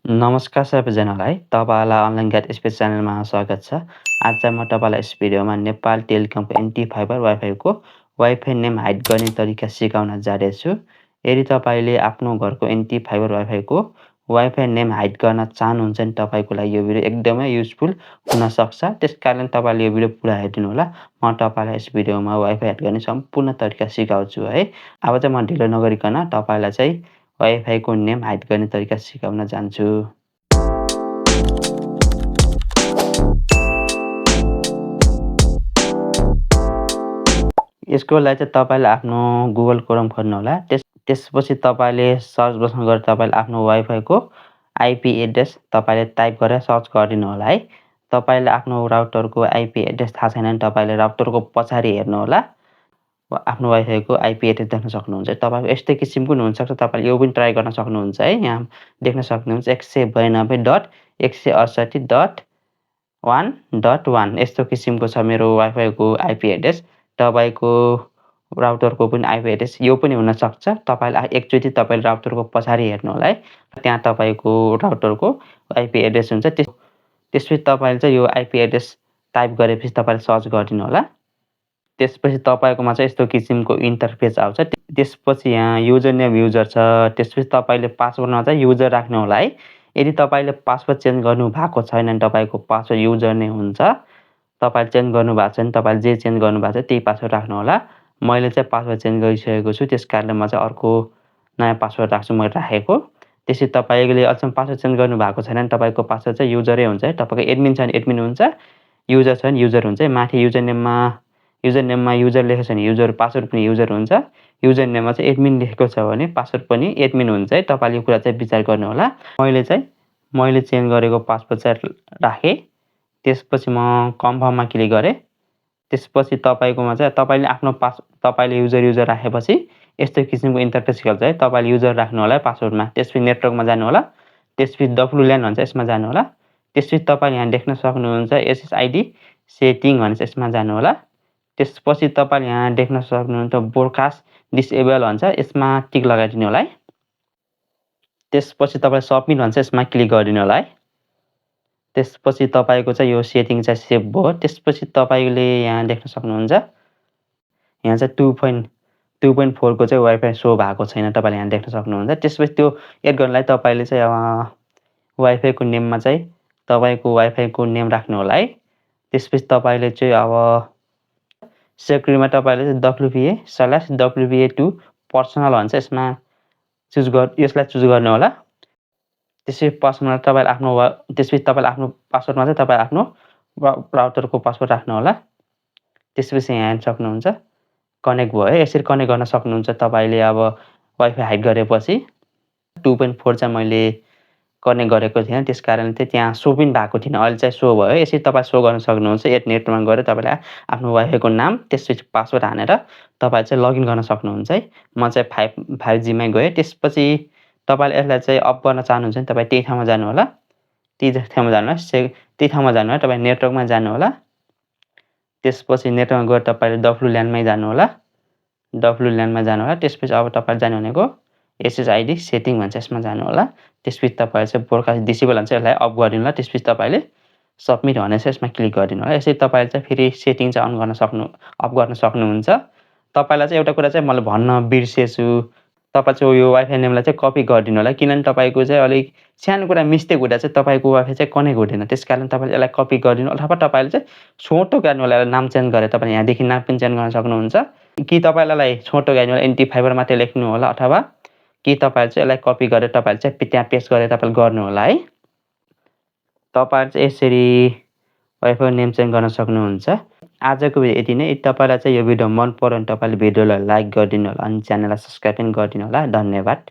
नमस्कार सबैजनालाई। तपाईँलाई अनलाइन गाइड एक्सप्रेस च्यानलमा स्वागत छ। आज चाहिँ म तपाईँलाई यस भिडियोमा नेपाल टेलिकमको NT फाइबर वाइफाईको वाइफाई नेम हाइड गर्ने तरिका सिकाउन जाँदैछु। यदि तपाईँले आफ्नो घरको NT फाइबर वाइफाईको वाइफाई नेम हाइड गर्न चाहनुहुन्छ भने तपाईँको लागि यो भिडियो एकदमै युजफुल हुन सक्छ। त्यसकारण तपाईँले यो भिडियो पुरा हेरिदिनु होला। म तपाईँलाई यस भिडियोमा वाइफाई हाइड गर्ने सम्पूर्ण तरिका सिकाउँछु है। अब चाहिँ म ढिलो नगरिकन तपाईँलाई चाहिँ वाइफाईको नेम हाइड गर्ने तरिका सिकाउन जान्छु। यसको लागि चाहिँ तपाईँले आफ्नो गुगल क्रोम खोल्नु होला। त्यसपछि तपाईँले सर्च बक्समा गएर तपाईँले आफ्नो वाइफाईको आइपी एड्रेस तपाईँले टाइप गरेर सर्च गरिदिनु होला है। तपाईँले आफ्नो राउटरको आइपी एड्रेस थाहा छैन भने तपाईँले राउटरको पछाडि हेर्नु होला। आफ्नो वाइफाईको आइपी एड्रेस देख्न सक्नुहुन्छ। तपाईँको यस्तै किसिमको पनि हुनसक्छ, तपाईँले यो पनि ट्राई गर्न सक्नुहुन्छ है। यहाँ देख्न सक्नुहुन्छ 192.168.1.1 यस्तो किसिमको छ मेरो वाइफाईको आइपी एड्रेस। तपाईँको राउटरको पनि आइपी एड्रेस यो पनि हुनसक्छ। तपाईँले एकचोटि तपाईँले राउटरको पछाडि हेर्नु होला है। त्यहाँ तपाईँको राउटरको आइपी एड्रेस हुन्छ। त्यसपछि तपाईँले चाहिँ यो आइपी एड्रेस टाइप गरेपछि तपाईँले सर्च गरिदिनु होला। त्यसपछि तपाईँकोमा चाहिँ यस्तो किसिमको इन्टरफेस आउँछ। त्यसपछि यहाँ युजर नेम युजर छ। त्यसपछि तपाईँले पासवर्डमा चाहिँ युजर राख्नु होला है। यदि तपाईँले पासवर्ड चेन्ज गर्नु भएको छैन भने तपाईँको पासवर्ड युजर नै हुन्छ। तपाईँले चेन्ज गर्नु भएको छ भने तपाईँले जे चेन्ज गर्नु भएको छ त्यही पासवर्ड राख्नु होला। मैले चाहिँ पासवर्ड चेन्ज गरिसकेको छु, त्यस कारणले म चाहिँ अर्को नयाँ पासवर्ड राख्छु मैले राखेको। त्यसपछि तपाईँले अझसम्म पासवर्ड चेन्ज गर्नु भएको छैन भने तपाईँको पासवर्ड चाहिँ युजरै हुन्छ है। तपाईँको एडमिन छ भने एडमिन हुन्छ, युजर छ भने युजर हुन्छ है। माथि युजर नेममा युजर लेखेको छ भने युजर, पासवर्ड पनि युजर हुन्छ। युजर नेममा चाहिँ एडमिन लेखेको छ भने पासवर्ड पनि एडमिन हुन्छ है। तपाईँले यो कुरा चाहिँ विचार गर्नु होला। मैले चेन्ज गरेको पासवर्ड चाहिँ राखेँ। त्यसपछि म कन्फर्ममा क्लिक गरेँ। त्यसपछि तपाईँकोमा चाहिँ तपाईँले युजर राखेपछि यस्तो किसिमको इन्टरफेस खेल्छ है। तपाईँले युजर राख्नु होला है पासवर्डमा। त्यसपछि नेटवर्कमा जानु होला। त्यसपछि WLAN भन्छ, यसमा जानु होला। त्यसपछि तपाईँले यहाँ देख्न सक्नुहुन्छ SSID सेटिङ भन्छ, यसमा जानु होला। त्यसपछि तपाईँले यहाँ देख्न सक्नुहुन्छ ब्रोडकास्ट डिसेबल भन्छ, यसमा टिक लगाइदिनु होला है। त्यसपछि तपाईँ सबमिट भन्छ, यसमा क्लिक गरिदिनु होला है। त्यसपछि तपाईँको चाहिँ यो सेटिङ चाहिँ सेभ भयो। त्यसपछि तपाईँले यहाँ देख्न सक्नुहुन्छ यहाँ चाहिँ 2.4 को चाहिँ वाइफाई सो भएको छैन, तपाईँले यहाँ देख्न सक्नुहुन्छ। त्यसपछि त्यो एड गर्नलाई तपाईँले चाहिँ वाइफाईको नेममा चाहिँ तपाईँको वाइफाईको नेम राख्नु होला है। त्यसपछि तपाईँले चाहिँ अब सेक्युरिटीमा तपाईँले WPA/WPA2 पर्सनल भन्छ, यसमा यसलाई चुज गर्नु होला। त्यसपछि पर्सनल त्यसपछि तपाईँले आफ्नो पासवर्डमा चाहिँ तपाईँ आफ्नो राउटरको पासवर्ड राख्नु होला। त्यसपछि यहाँ हेर्न सक्नुहुन्छ कनेक्ट भयो है। यसरी कनेक्ट गर्न सक्नुहुन्छ तपाईँले। अब वाइफाई हाइड गरेपछि 2.4 चाहिँ मैले कनेक्ट गरेको थिएन, त्यस कारण चाहिँ त्यहाँ सो पनि भएको थिएन। अहिले चाहिँ सो भयो। यसरी तपाईँ सो गर्न सक्नुहुन्छ। एड नेटमा गएर तपाईँले आफ्नो वाइफाईको नाम त्यसपछि पासवर्ड हानेर तपाईँ चाहिँ लगइन गर्न सक्नुहुन्छ है। म चाहिँ 5G मै गएँ। त्यसपछि तपाईँले यसलाई चाहिँ अफ गर्न चाहनुहुन्छ भने तपाईँ त्यही ठाउँमा जानु होला। त्यही ठाउँमा जानु होला। तपाईँ नेटवर्कमा जानु होला। त्यसपछि नेटवर्कमा गएर तपाईँले WLAN-मै जानु होला। WLAN-मा जानु होला। त्यसपछि अब तपाईँले जानु भनेको SSID सेटिङ भन्छ, यसमा जानु होला। त्यसपछि तपाईँले चाहिँ ब्रोडकास्ट डिसेबल भन्छ, यसलाई अफ गरिदिनु होला। त्यसपछि तपाईँले सबमिट भनेर यसमा क्लिक गरिदिनु होला। यसरी तपाईँले चाहिँ फेरि सेटिङ चाहिँ अफ गर्न सक्नुहुन्छ। तपाईँलाई चाहिँ एउटा कुरा चाहिँ मैले भन्न बिर्सेछु, तपाईँ चाहिँ यो वाइफाई नेमलाई चाहिँ कपी गरिदिनु होला। किनभने तपाईँको चाहिँ अलिक सानो कुरा मिस्टेक हुँदा चाहिँ तपाईँको वाइफाई चाहिँ कनेक्ट हुँदैन। त्यस कारण तपाईँले यसलाई कपी गरिदिनु अथवा तपाईँले चाहिँ छोटो गर्नु होला। नाम चेन्ज गरेर तपाईँले यहाँदेखि नाम पनि चेन्ज गर्न सक्नुहुन्छ। कि तपाईँलाई छोटो गर्नु होला, NT फाइबर मात्रै लेख्नु होला, अथवा कि तपाईँले चाहिँ यसलाई कपी गरेर तपाईँले चाहिँ त्यहाँ पेस्ट गरेर तपाईँले गर्नु होला है। तपाईँले चाहिँ यसरी वाइफाई नेम चेन्ज गर्न सक्नुहुन्छ। आजको भिडियो यति नै। तपाईँलाई चाहिँ यो भिडियो मन पर्यो भने तपाईँले भिडियोलाई लाइक गरिदिनु होला अनि च्यानललाई सब्सक्राइब पनि गरिदिनु होला। धन्यवाद।